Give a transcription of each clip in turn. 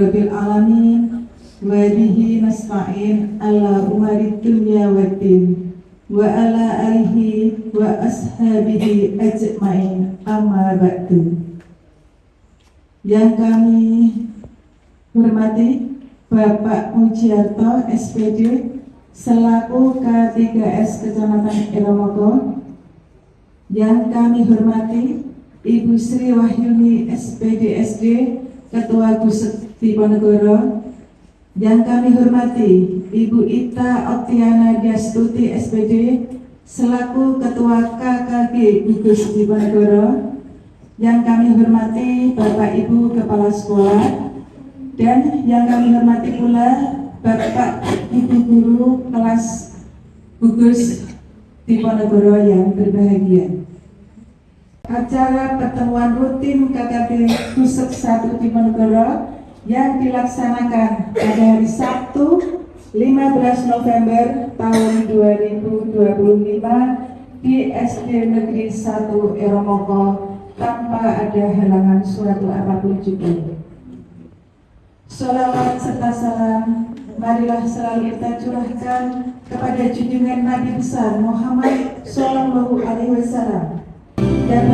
rabbil alamin wa bihi nasta'in ala umari dunya waddin wa ala alihi wa ashabihi ajma'in amma ba'du. Yang kami hormati Bapak Mujiarto SPD selaku K3S Kecamatan Eromogo. Yang kami hormati Ibu Sri Wahyuni SPD SD Ketua Gusek Diponegoro. Yang kami hormati Ibu Ita Oktiana Diastuti SPD selaku Ketua KKG Gugus Diponegoro. Yang kami hormati Bapak Ibu Kepala Sekolah, dan yang kami hormati pula Bapak Ibu Guru kelas Gugus Diponegoro yang berbahagia. Acara pertemuan rutin KKB Gusek 1 Diponegoro yang dilaksanakan pada hari Sabtu 15 November tahun 2025 di SD Negeri 1 Eromogo tanpa ada halangan suatu apapun juga. Sholawat serta salam marilah selalu kita curahkan kepada junjungan Nabi besar Muhammad Sallallahu Alaihi Wasallam dan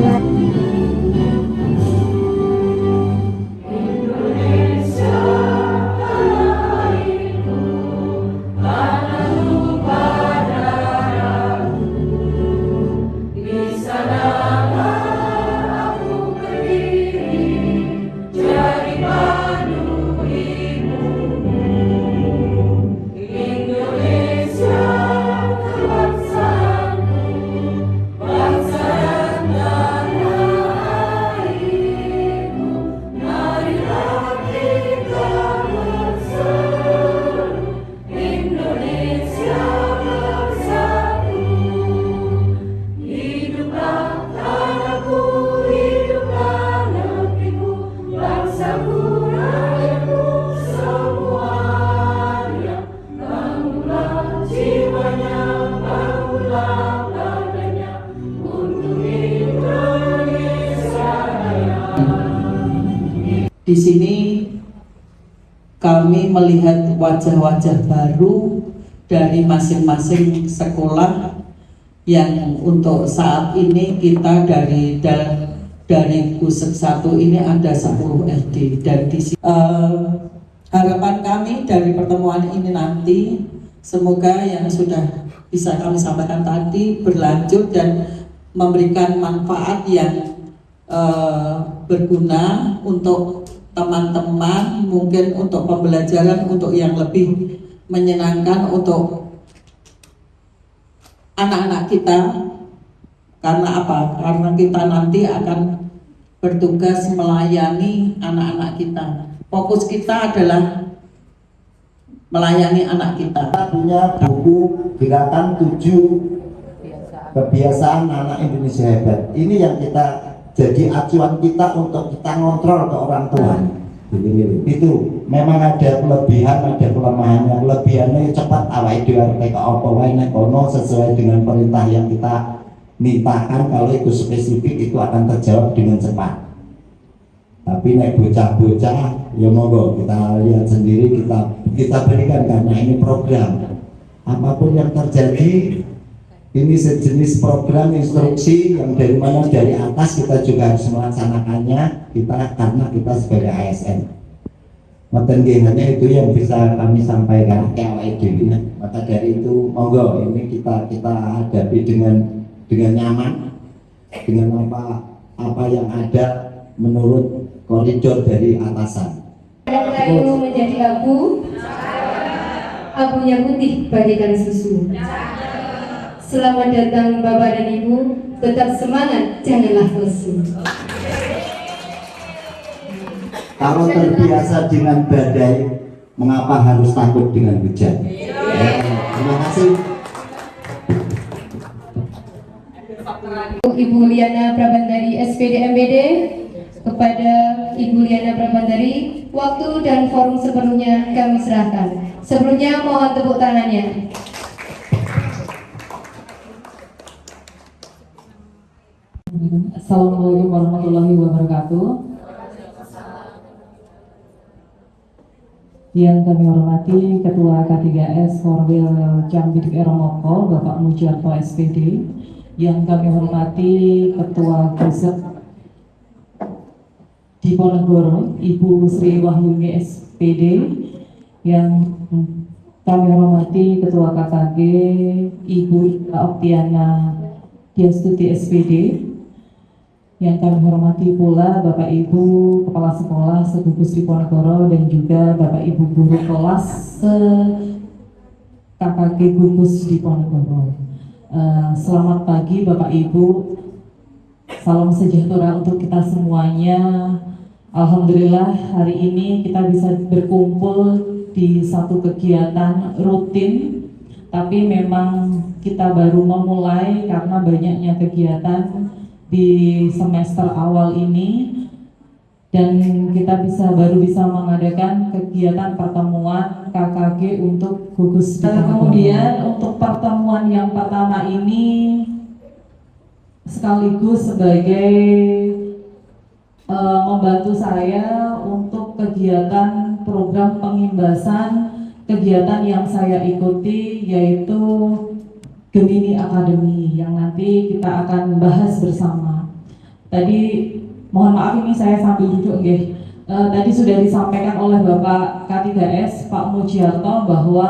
di sini kami melihat wajah-wajah baru dari masing-masing sekolah yang untuk saat ini kita dari Gusek 1 ini ada 10 SD dan di sini, harapan kami dari pertemuan ini nanti semoga yang sudah bisa kami sampaikan tadi berlanjut dan memberikan manfaat yang berguna untuk teman-teman, mungkin untuk pembelajaran untuk yang lebih menyenangkan untuk anak-anak kita. Karena apa? Karena kita nanti akan bertugas melayani anak-anak kita. Fokus kita adalah melayani anak kita. Kita punya buku gerakan 7 kebiasaan anak Indonesia hebat. Ini yang kita jadi acuan kita untuk kita ngontrol ke orang tua. Itu memang ada kelebihan, ada kelemahannya. Kelebihannya cepat awal itu ke apa wae nek ono sesuai dengan perintah yang kita mintakan. Kalau itu spesifik itu akan terjawab dengan cepat. Tapi nek bocah-bocah ya monggo kita lihat sendiri, kita berikan karena ini program. Apapun yang terjadi ini sejenis program instruksi yang dari atas kita juga harus melaksanakannya karena kita sebagai ASN. Maka hanya itu yang bisa kami sampaikan ke awal dulu. Maka dari itu monggo ini kita hadapi dengan nyaman, dengan apa yang ada menurut koridor dari atasan. Kayu menjadi abu, abunya putih bagaikan susu. Selamat datang Bapak dan Ibu, tetap semangat, janganlah lesu. Kalau terbiasa dengan badai, mengapa harus takut dengan hujan? Terima kasih. Ibu Liana Prabandari SPD MBD, kepada Ibu Liana Prabandari, waktu dan forum sepenuhnya kami serahkan. Sebelumnya mohon tepuk tangannya. Assalamualaikum warahmatullahi wabarakatuh. Yang kami hormati Ketua K3S Korwil Jambi Eromoko, Bapak Mujarto SPD. Yang kami hormati Ketua Gusek Diponegoro, Ibu Sri Wahyuni SPD. Yang kami hormati Ketua KKG, Ibu Oktiana Diastuti SPD. Yang kami hormati pula Bapak Ibu Kepala Sekolah Segugus Diponegoro dan juga Bapak Ibu Guru Kelas KKG Gugus Diponegoro. Selamat pagi Bapak Ibu, salam sejahtera untuk kita semuanya. Alhamdulillah hari ini kita bisa berkumpul di satu kegiatan rutin, tapi memang kita baru memulai karena banyaknya kegiatan di semester awal ini, dan kita baru bisa mengadakan kegiatan pertemuan KKG untuk gugus. Kemudian untuk pertemuan yang pertama ini sekaligus sebagai membantu saya untuk kegiatan program pengimbasan kegiatan yang saya ikuti, yaitu Gemini Academy, yang nanti kita akan bahas bersama. Tadi mohon maaf ini saya sambil duduk nggih. Tadi sudah disampaikan oleh Bapak K3S Pak Mujiarto bahwa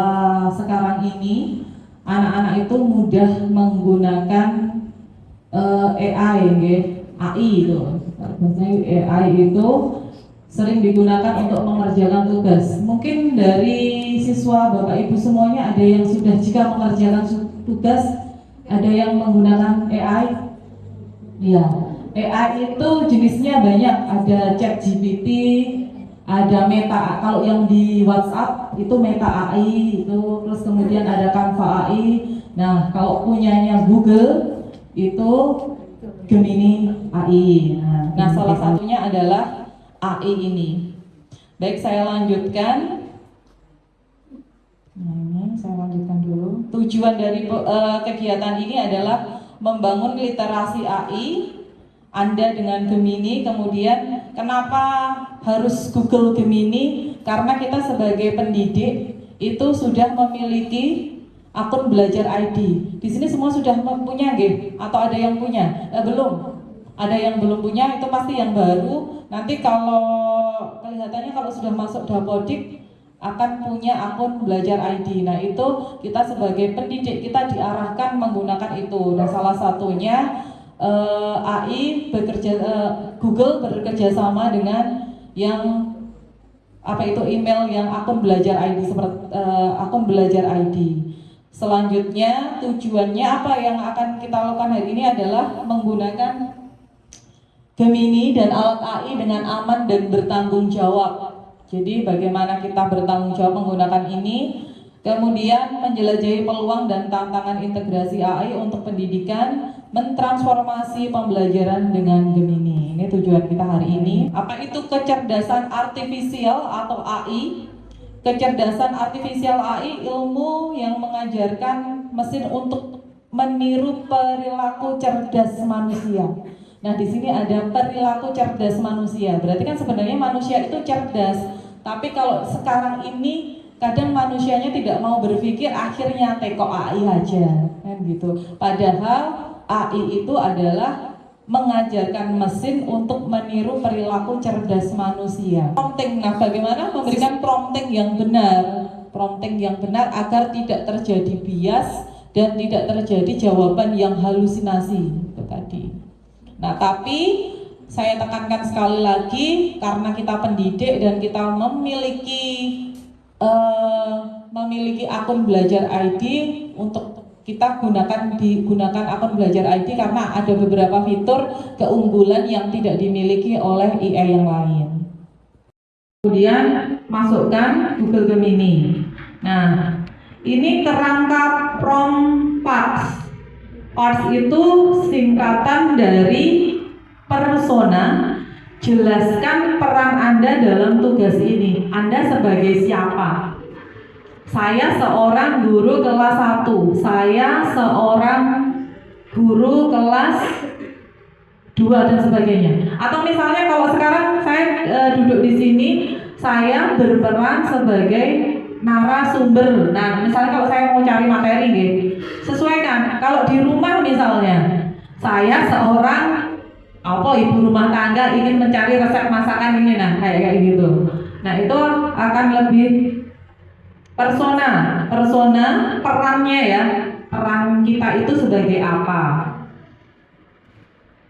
sekarang ini anak-anak itu mudah menggunakan AI nggih. AI itu. AI itu sering digunakan untuk mengerjakan tugas. Mungkin dari siswa Bapak Ibu semuanya ada yang sudah jika mengerjakan tugas, ada yang menggunakan AI. Ya, AI itu jenisnya banyak, ada ChatGPT, ada Meta. Kalau yang di WhatsApp itu Meta AI itu, terus kemudian ada Canva AI. Nah, kalau punyanya Google itu Gemini AI. Nah, salah satunya adalah AI ini. Baik, saya lanjutkan. Nah, ini saya lanjutkan dulu. Tujuan dari kegiatan ini adalah membangun literasi AI Anda dengan Gemini. Kemudian kenapa harus Google Gemini? Karena kita sebagai pendidik itu sudah memiliki akun belajar ID. Di sini semua sudah punya nggih? Atau ada yang punya? Belum. Ada yang belum punya, itu pasti yang baru. Nanti kalau kelihatannya kalau sudah masuk Dapodik akan punya akun belajar ID. Nah, itu kita sebagai pendidik kita diarahkan menggunakan itu. Nah, salah satunya AI Google bekerja sama dengan yang email yang akun belajar ID seperti akun belajar ID. Selanjutnya tujuannya apa yang akan kita lakukan hari ini adalah menggunakan Gemini dan alat AI dengan aman dan bertanggung jawab. Jadi bagaimana kita bertanggung jawab menggunakan ini, kemudian menjelajahi peluang dan tantangan integrasi AI untuk pendidikan, mentransformasi pembelajaran dengan Gemini. Ini tujuan kita hari ini. Apa itu kecerdasan artifisial atau AI? Kecerdasan artifisial AI ilmu yang mengajarkan mesin untuk meniru perilaku cerdas manusia. Nah, di sini ada perilaku cerdas manusia. Berarti kan sebenarnya manusia itu cerdas. Tapi kalau sekarang ini kadang manusianya tidak mau berpikir, akhirnya teko AI aja, kan gitu. Padahal AI itu adalah mengajarkan mesin untuk meniru perilaku cerdas manusia. Prompting, nah bagaimana memberikan prompting yang benar? Prompting yang benar agar tidak terjadi bias dan tidak terjadi jawaban yang halusinasi itu tadi. Nah, tapi saya tekankan sekali lagi, karena kita pendidik dan kita memiliki akun belajar ID, untuk kita digunakan akun belajar ID karena ada beberapa fitur keunggulan yang tidak dimiliki oleh AI yang lain. Kemudian masukkan Google Gemini. Nah, ini kerangka prompt parts. Parts itu singkatan dari persona. Jelaskan peran Anda dalam tugas ini. Anda sebagai siapa? Saya seorang guru kelas 1. Saya seorang guru kelas 2 dan sebagainya. Atau misalnya kalau sekarang saya duduk di sini, saya berperan sebagai narasumber. Nah, misalnya kalau saya mau cari materi gitu, sesuaikan. Kalau di rumah misalnya, saya seorang ibu rumah tangga ingin mencari resep masakan ini, nah kayak gitu. Nah, itu akan lebih persona perannya ya, peran kita itu sebagai apa.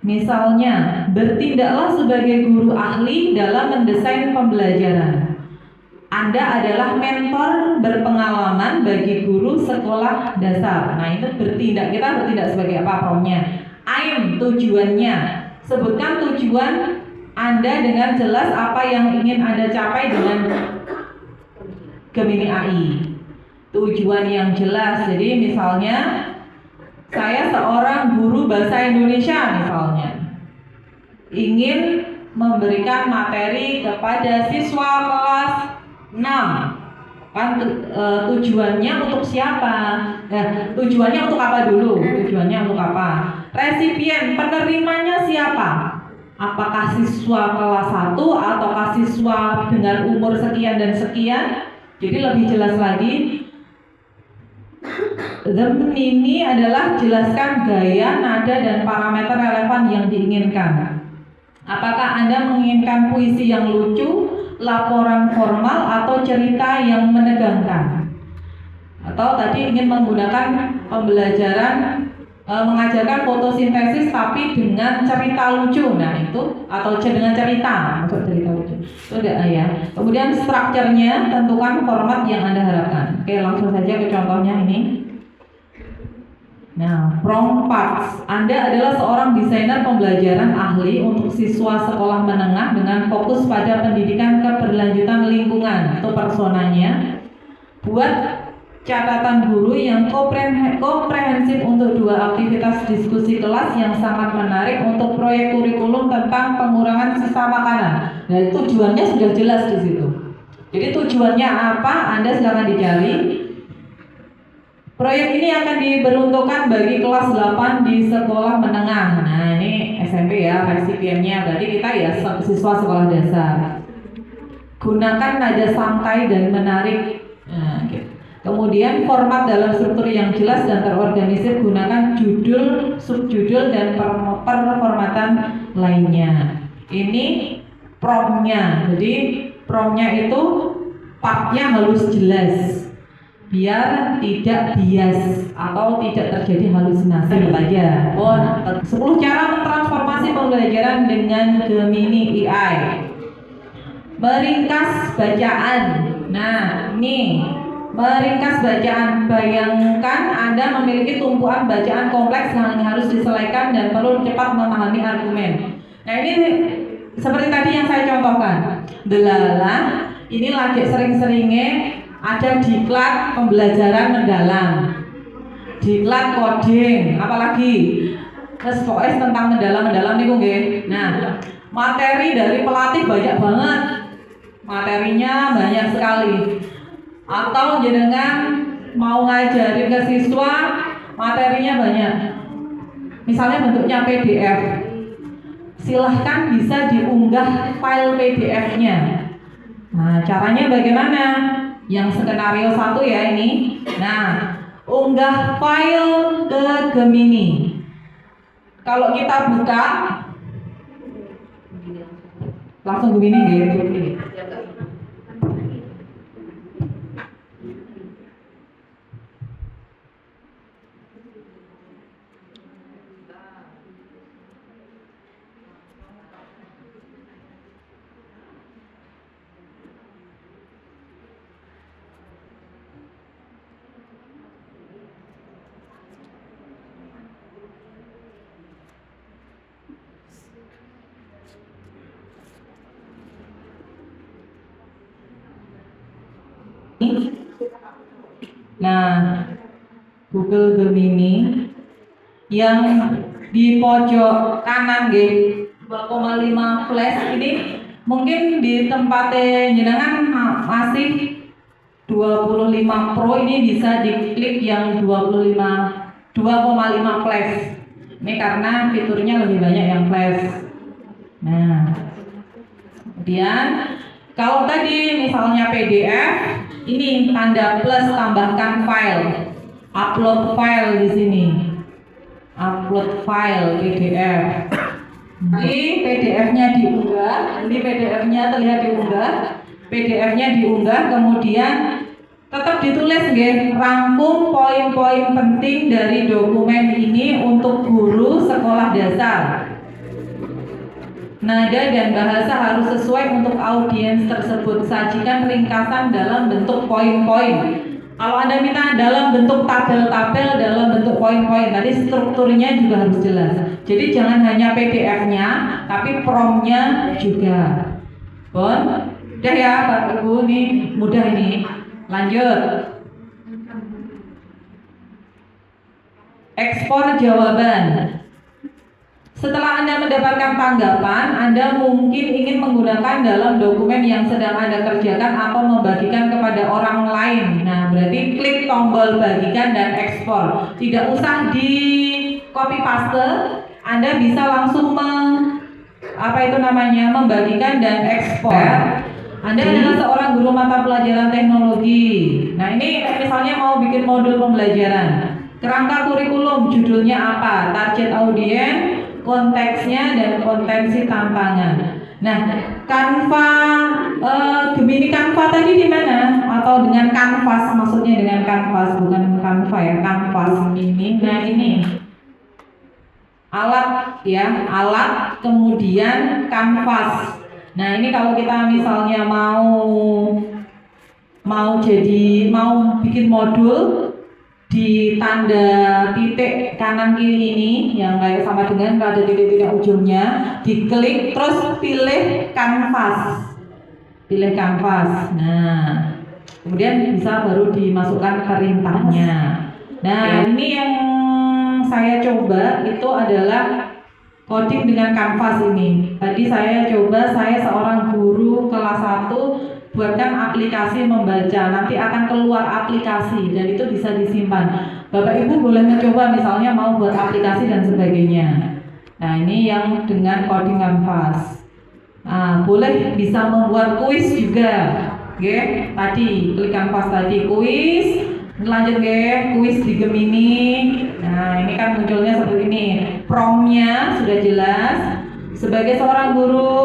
Misalnya, bertindaklah sebagai guru ahli dalam mendesain pembelajaran. Anda adalah mentor berpengalaman bagi guru sekolah dasar. Nah, itu kita bertindak sebagai apa promnya. Aim, tujuannya. Sebutkan tujuan Anda dengan jelas apa yang ingin Anda capai dengan Gemini AI. Tujuan yang jelas. Jadi misalnya, saya seorang guru bahasa Indonesia misalnya, ingin memberikan materi kepada siswa kelas 6. Kan tujuannya untuk siapa? Nah, tujuannya untuk apa dulu? Tujuannya untuk apa? Resipien, penerimanya siapa? Apakah siswa kelas 1 ataukah siswa dengan umur sekian dan sekian? Jadi lebih jelas lagi. Ini adalah jelaskan gaya, nada, dan parameter relevan yang diinginkan. Apakah Anda menginginkan puisi yang lucu, laporan formal, atau cerita yang menegangkan? Atau tadi ingin menggunakan pembelajaran mengajarkan fotosintesis tapi dengan cerita lucu. Nah, itu atau dengan cerita, maksud cerita lucu. Itu enggak ya. Kemudian strukturnya, tentukan format yang Anda harapkan. Oke, langsung saja ke contohnya ini. Nah, prompt parts. Anda adalah seorang desainer pembelajaran ahli untuk siswa sekolah menengah dengan fokus pada pendidikan keberlanjutan lingkungan atau personanya. Buat catatan guru yang komprehensif untuk 2 aktivitas diskusi kelas yang sangat menarik untuk proyek kurikulum tentang pengurangan sisa makanan. Nah, tujuannya sudah jelas di situ. Jadi tujuannya apa? Anda silakan dicari. Proyek ini akan diperuntukkan bagi kelas 8 di sekolah menengah. Nah, ini SMP ya, resipiennya. Berarti kita ya siswa sekolah dasar. Gunakan nada santai dan menarik. Nah, gitu. Kemudian format dalam struktur yang jelas dan terorganisir. Gunakan judul, subjudul, dan performatan lainnya. Ini promptnya. Jadi promptnya itu partnya harus jelas, biar tidak bias atau tidak terjadi halusinasi aja. 10 cara mentransformasi pembelajaran dengan Gemini AI. Meringkas bacaan. Nah, ini meringkas bacaan. Bayangkan Anda memiliki tumpuan bacaan kompleks yang harus diselesaikan dan perlu cepat memahami argumen. Nah, ini seperti tadi yang saya contohkan. Delalah, ini lagi sering-seringnya ada diklat pembelajaran mendalam, diklat coding, apalagi terus pokoknya tentang mendalam nih nggih. Nah, materi dari pelatih banyak banget, materinya banyak sekali. Atau jenengan mau ngajarin ke siswa, materinya banyak. Misalnya bentuknya PDF, silahkan bisa diunggah file PDF-nya. Nah, caranya bagaimana? Yang skenario 1 ya ini. Nah, unggah file ke Gemini. Kalau kita buka, langsung Gemini gitu. Nah, Google Gemini yang di pojok kanan G 2,5 flash ini mungkin di tempatnya jenengan masih 25 Pro, ini bisa diklik yang 2,5 flash. Ini karena fiturnya lebih banyak yang flash. Nah, kemudian Kalau tadi misalnya PDF, ini tanda plus tambahkan file, upload file di sini, upload file PDF. Ini PDF-nya diunggah, ini PDF-nya terlihat diunggah, PDF-nya diunggah, kemudian tetap ditulis nggih, rangkum poin-poin penting dari dokumen ini untuk guru sekolah dasar. Nada dan bahasa harus sesuai untuk audiens tersebut. Sajikan ringkasan dalam bentuk poin-poin. Kalau Anda minta dalam bentuk tabel-tabel, dalam bentuk poin-poin, tadi strukturnya juga harus jelas. Jadi jangan hanya PDF-nya, tapi prompt-nya juga. Bon, udah ya Bapak Ibu, nih mudah ini. Lanjut. Ekspor jawaban. Setelah Anda mendapatkan tanggapan, Anda mungkin ingin menggunakan dalam dokumen yang sedang Anda kerjakan atau membagikan kepada orang lain. Nah, berarti klik tombol bagikan dan ekspor. Tidak usah di copy paste, Anda bisa langsung membagikan dan ekspor. Anda adalah seorang guru mata pelajaran teknologi. Nah, ini misalnya mau bikin modul pembelajaran. Kerangka kurikulum, judulnya apa? Target audiens, konteksnya, dan potensi tantangan. Nah, Canva, Gemini Canva tadi di mana? Atau dengan Canvas, maksudnya dengan Canvas, bukan Canva ya, Canvas ini. Nah, ini alat ya, alat, kemudian Canvas. Nah, ini kalau kita misalnya mau bikin modul di tanda titik kanan kiri ini yang kayak sama dengan ada titik-titik ujungnya, diklik terus pilih kanvas. Nah, kemudian bisa baru dimasukkan ke rintangnya. Nah, ini yang saya coba itu adalah coding dengan kanvas ini. Tadi saya seorang guru kelas 1 buatkan aplikasi membaca, nanti akan keluar aplikasi dan itu bisa disimpan. Bapak Ibu boleh mencoba misalnya mau buat aplikasi dan sebagainya. Nah, ini yang dengan coding Canvas. Boleh bisa membuat kuis juga. Oke, tadi klik Canvas tadi kuis, lanjut kuis di Gemini. Nah, ini kan munculnya seperti ini. Prompt-nya sudah jelas. Sebagai seorang guru,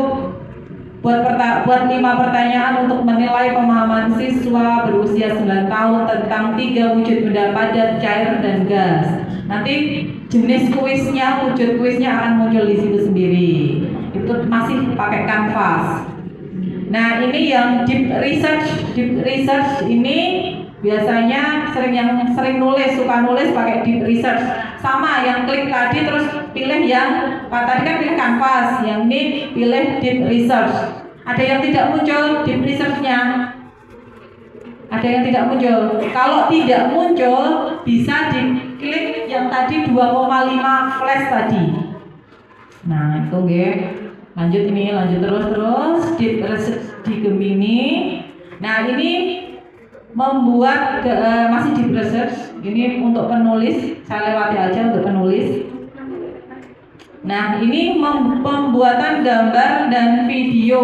buat 5 pertanyaan untuk menilai pemahaman siswa berusia 9 tahun tentang 3 wujud benda padat, cair, dan gas. Nanti jenis kuisnya, wujud kuisnya akan muncul di situ sendiri. Itu masih pakai Canvas. Nah, ini yang deep research ini biasanya sering nulis, suka nulis pakai deep research. Sama yang klik tadi terus pilih yang tadi kan pilih Canvas, yang ini pilih deep research. Ada yang tidak muncul deep research-nya? Ada yang tidak muncul. Kalau tidak muncul bisa diklik yang tadi 2,5 flash tadi. Nah, itu lanjut terus deep research di Gemini. Nah, ini membuat masih deep research. Ini untuk penulis, saya lewati aja untuk penulis. Nah, ini pembuatan gambar dan video.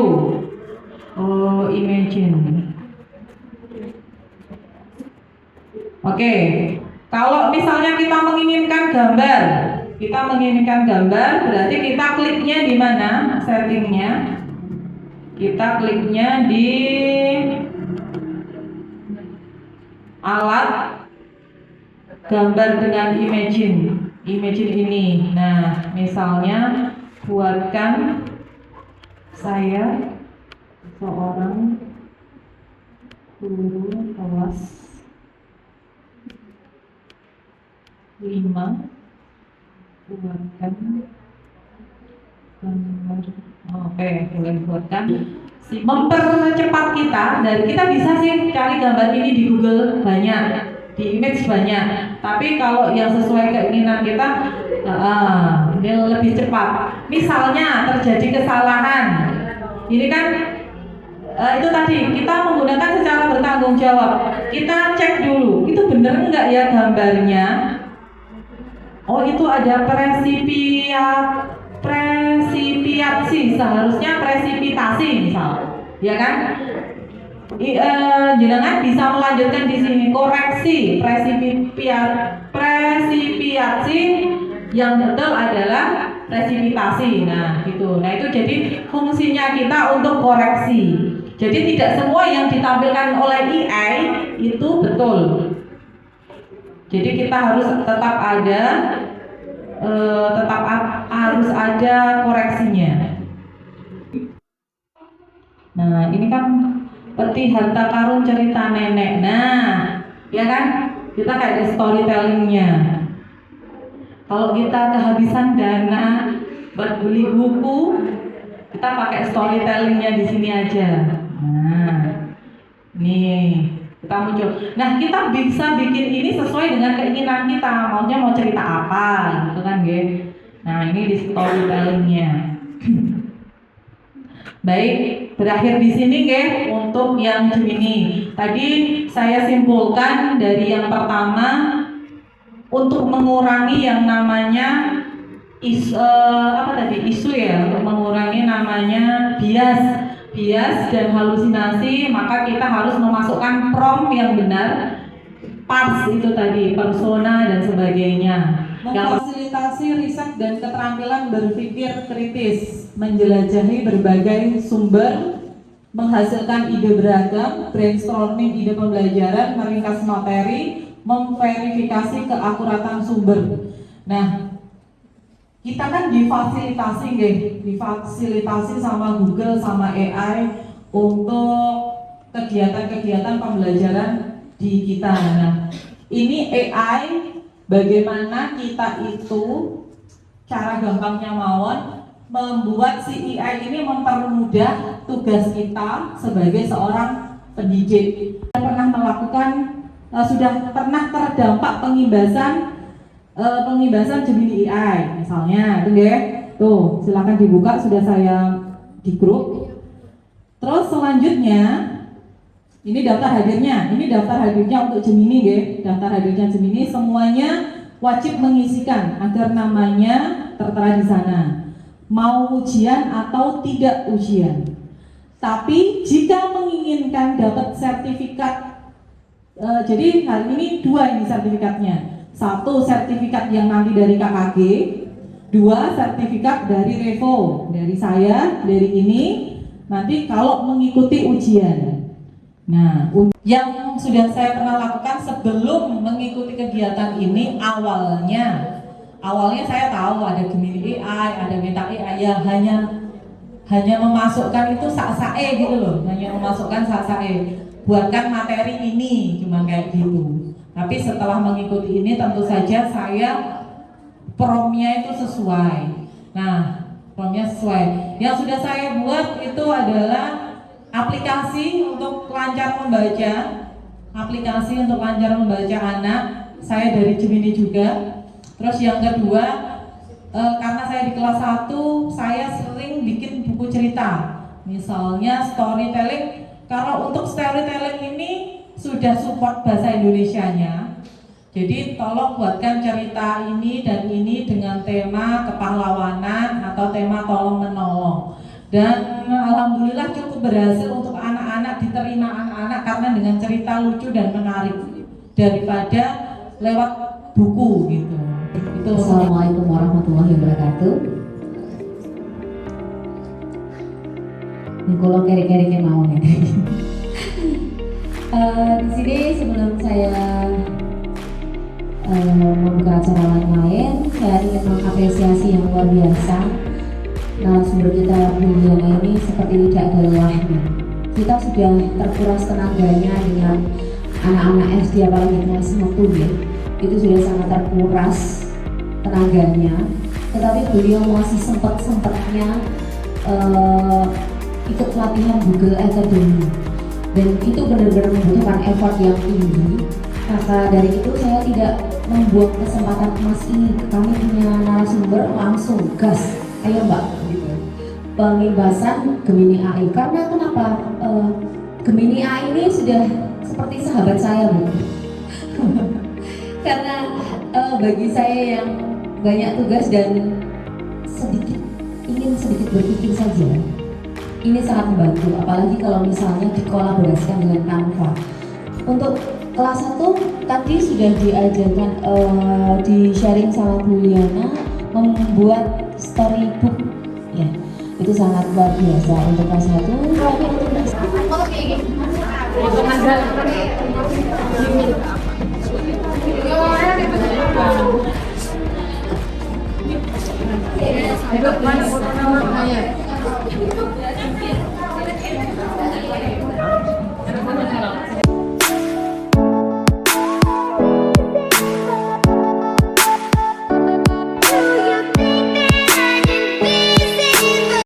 Imagine. Oke, kalau misalnya kita menginginkan gambar, berarti kita kliknya di mana? Settingnya. Kita kliknya di alat gambar dengan imagine ini. Nah, misalnya buatkan saya seorang guru kelas 5, buatkan gambar. Oke, boleh buatkan. Mempercepat kita bisa sih cari gambar ini di Google banyak, di image banyak. Tapi kalau yang sesuai keinginan kita, ini lebih cepat. Misalnya terjadi kesalahan, ini kan itu tadi kita menggunakan secara bertanggung jawab. Kita cek dulu, itu bener nggak ya gambarnya? Oh, itu ada presipitasi, seharusnya presipitasi misal. ya kan? Jenengan bisa melanjutkan di sini koreksi presipitasi yang betul adalah presipitasi. Nah, gitu. Nah, itu jadi fungsinya kita untuk koreksi. Jadi tidak semua yang ditampilkan oleh AI itu betul. Jadi kita harus tetap harus ada koreksinya. Nah, ini kan peti harta karun cerita nenek. Nah, ya kan? Kita kayak ada storytellingnya. Kalau kita kehabisan dana buat beli buku, kita pakai storytellingnya di sini aja. Nah, nih kita muncul. Nah, kita bisa bikin ini sesuai dengan keinginan kita. Maunya mau cerita apa, gitu kan, Ge? Nah, ini di storytellingnya. Baik, berakhir di sini, Ge, untuk yang Gemini. Tadi saya simpulkan dari yang pertama untuk mengurangi yang namanya isu ya, untuk mengurangi namanya bias dan halusinasi, maka kita harus memasukkan prompt yang benar, parts itu tadi, persona dan sebagainya. Memfasilitasi riset dan keterampilan berpikir kritis, menjelajahi berbagai sumber, menghasilkan ide beragam, brainstorming ide pembelajaran, meringkas materi, memverifikasi keakuratan sumber. Nah, kita kan difasilitasi sama Google, sama AI untuk kegiatan-kegiatan pembelajaran di kita. Nah, ini AI, bagaimana kita itu cara gampangnya mawon membuat si AI ini mempermudah tugas kita sebagai seorang pendidik. Kita pernah melakukan sudah pernah terdampak pengimbasan Gemini AI misalnya, itu ya. Tuh, silakan dibuka, sudah saya di grup. Terus selanjutnya ini daftar hadirnya. Ini daftar hadirnya untuk Gemini, ya. Daftar hadirnya Gemini semuanya wajib mengisikan agar namanya tertera di sana. Mau ujian atau tidak ujian. Tapi jika menginginkan dapat sertifikat, jadi hari ini dua ini sertifikatnya. Satu sertifikat yang nanti dari KKG, dua sertifikat dari Revo, dari saya, dari ini. Nanti kalau mengikuti ujian. Nah, yang sudah saya pernah lakukan sebelum mengikuti kegiatan ini, awalnya saya tahu ada Gemini AI, ada Meta AI, ya hanya memasukkan itu sak-sae gitu loh, hanya memasukkan sak-sae, buatkan materi ini, cuma kayak gitu. Tapi setelah mengikuti ini tentu saja saya promnya itu sesuai. Nah, promnya sesuai. Yang sudah saya buat itu adalah aplikasi untuk lancar membaca, aplikasi untuk lancar membaca anak. Saya dari Gemini juga. Terus yang kedua, karena saya di kelas 1, saya sering bikin buku cerita. Misalnya storytelling. Kalau untuk storytelling ini sudah support bahasa Indonesianya. Jadi tolong buatkan cerita ini dan ini dengan tema kepahlawanan atau tema tolong menolong. Dan alhamdulillah cukup berhasil untuk anak-anak, diterima anak-anak karena dengan cerita lucu dan menarik daripada lewat buku gitu. Itu. Assalamualaikum warahmatullahi wabarakatuh. Kalau keri-kerinya mau nih. Di sini sebelum saya membuka acara lain, saya ingin mengapresiasi yang luar biasa. Narasumber kita Juliana ini seperti tidak ada lelahnya. Kita sudah terkuras tenaganya dengan anak-anak SD apalagi kelas 1 ya. Itu sudah sangat terkuras tenaganya. Tetapi beliau masih sempat-sempatnya ikut pelatihan Google Academy. Dan itu benar-benar membutuhkan effort yang tinggi. Maka dari itu saya tidak membuang kesempatan emas ini. Kami punya narasumber, langsung gas. Ayo Mbak, gitu. Pengimbasan Gemini AI. Karena kenapa? Gemini AI ini sudah seperti sahabat saya, Bu. Karena bagi saya yang banyak tugas dan ingin sedikit berpikir saja, ini sangat membantu, apalagi kalau misalnya dikolaborasikan dengan Canva. Untuk kelas 1 tadi sudah diajarkan, di sharing sama Bu Liana membuat storybook ya, itu sangat luar biasa untuk kelas 1. Tapi untuk kelas